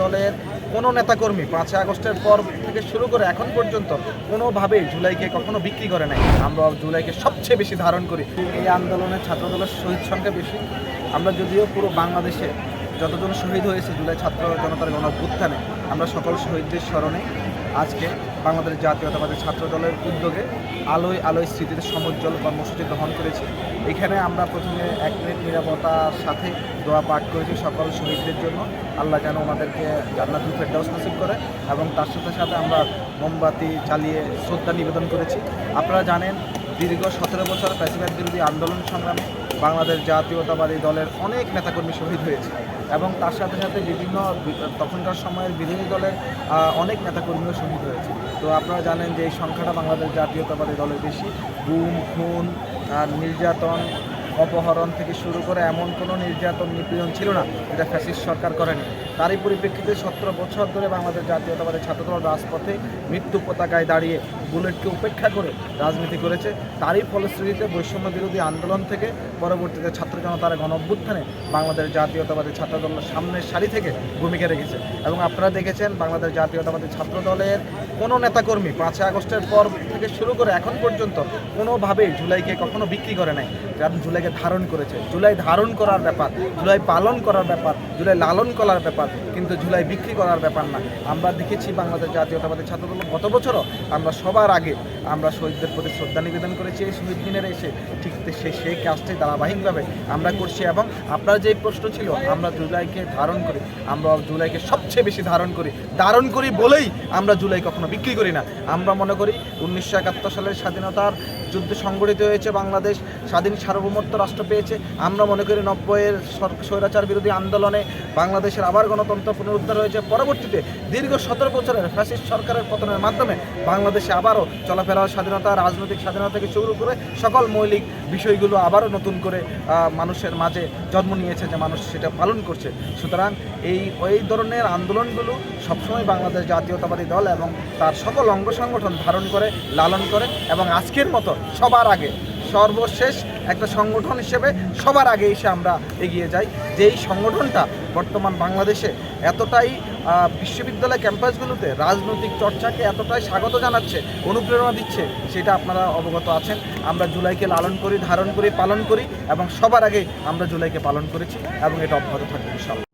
দলের কোনো নেতাকর্মী 5ই আগস্টের পর থেকে শুরু করে এখন পর্যন্ত কোনোভাবেই জুলাইকে কখনো বিক্রি করে নাই। আমরা জুলাইকে সবচেয়ে বেশি ধারণ করি। এই আন্দোলনে ছাত্র দলের শহীদ সংখ্যা বেশি। আমরা যদিও পুরো বাংলাদেশে যতজন শহীদ হয়েছে জুলাই ছাত্র জনতার গণঅভ্যুত্থানে, আমরা সকল শহীদদের স্মরণে আজকে বাংলাদেশ জাতীয়তাবাদী ছাত্র দলের উদ্যোগে আলোয় আলোয় স্মৃতিতে সমুজ্জ্বল কর্মসূচি গ্রহণ করেছি। এখানে আমরা প্রথমে 1 মিনিট নীরবতার সাথে দোয়া পাঠ করেছি সকল শহীদদের জন্য, আল্লাহ যেন ওনাদেরকে জান্নাতুল ফেরদাউস নসিব করে, এবং তার সাথে সাথে আমরা মোমবাতি জ্বালিয়ে শ্রদ্ধা নিবেদন করেছি। আপনারা জানেন দীর্ঘ 17 বছর ফ্যাসিবাদ বিরোধী আন্দোলন সংগ্রামে বাংলাদেশ জাতীয়তাবাদী দলের অনেক নেতাকর্মী শহীদ হয়েছে, এবং তার সাথে সাথে বিভিন্ন তখনকার সময়ের বিরোধী দলের অনেক নেতাকর্মীও শহীদ হয়েছে। তো আপনারা জানেন যে এই সংখ্যাটা বাংলাদেশ জাতীয়তাবাদী দলের বেশি। গুম, খুন, নির্যাতন, অপহরণ থেকে শুরু করে এমন কোনো নির্যাতন নিপীড়ন ছিল না যেটা ফ্যাসিস্ট সরকার করেনি। তারই পরিপ্রেক্ষিতে 17 বছর ধরে বাংলাদেশ জাতীয়তাবাদী ছাত্রদল রাজপথে মৃত্যু পতাকায় দাঁড়িয়ে বুলেটকে উপেক্ষা করে রাজনীতি করেছে। তারই ফলশ্রুতিতে বৈষম্য বিরোধী আন্দোলন থেকে পরবর্তীতে ছাত্র জনতার গণঅভ্যুত্থানে বাংলাদেশ জাতীয়তাবাদী ছাত্রদল সামনের সারি থেকে ভূমিকা রেখেছে। এবং আপনারা দেখেছেন বাংলাদেশ জাতীয়তাবাদী ছাত্রদলের কোনো নেতাকর্মী 5ই আগস্টের পর থেকে শুরু করে এখন পর্যন্ত কোনোভাবেই জুলাইকে কখনো বিক্রি করে নাই। কারণ জুলাইকে ধারণ করেছে। জুলাই ধারণ করার ব্যাপার, জুলাই পালন করার ব্যাপার, জুলাই লালন করার ব্যাপার, কিন্তু জুলাই বিক্রি করার ব্যাপার না। আমরা দেখেছি বাংলাদেশ জাতীয়তাবাদী ছাত্রদল গত বছরও আমরা সবার আগে আমরা শহীদদের প্রতি শ্রদ্ধা নিবেদন করেছি এই শহীদ দিনের এসে। ঠিক সেই কাজটি ধারাবাহিকভাবে আমরা করছি। এবং আপনার যে প্রশ্ন ছিল আমরা জুলাইকে ধারণ করি, আমরা জুলাইকে সবচেয়ে বেশি ধারণ করি বলেই আমরা জুলাই কখনো বিক্রি করি না। আমরা মনে করি 1971 সালের স্বাধীনতার যুদ্ধ সংগঠিত হয়েছে, বাংলাদেশ স্বাধীন সার্বভৌমত্ব রাষ্ট্র পেয়েছে। আমরা মনে করি 90-এর স্বৈরাচার বিরোধী আন্দোলনে বাংলাদেশের আবার গণতন্ত্র পুনরুদ্ধার হয়েছে। পরবর্তীতে দীর্ঘ 17 বছরের ফ্যাসিস্ট সরকারের পতনের মাধ্যমে বাংলাদেশে আবারও চলাফেরার স্বাধীনতা, রাজনৈতিক স্বাধীনতা থেকে শুরু করে সকল মৌলিক বিষয়গুলো আবারও নতুন করে মানুষের মাঝে জন্ম নিয়েছে, যে মানুষ সেটা পালন করছে। সুতরাং এই ধরনের আন্দোলনগুলো সবসময় বাংলাদেশ জাতীয়তাবাদী দল এবং তার সকল অঙ্গ সংগঠন ধারণ করে, লালন করে, এবং আজকের মতো সবার আগে সর্বশেষ একটা সংগঠন হিসেবে সবার আগে এসে আমরা এগিয়ে যাই। যেই সংগঠনটা বর্তমান বাংলাদেশে এতটাই বিশ্ববিদ্যালয় ক্যাম্পাসগুলোতে রাজনৈতিক চর্চাকে এতটাই স্বাগত জানাচ্ছে, অনুপ্রেরণা দিচ্ছে, সেটা আপনারা অবগত আছেন। আমরা জুলাইকে লালন করি, ধারণ করি, পালন করি, এবং সবার আগে আমরা জুলাইকে পালন করেছি, এবং এটা অব্যাহত থাকবে ইনশাআল্লাহ।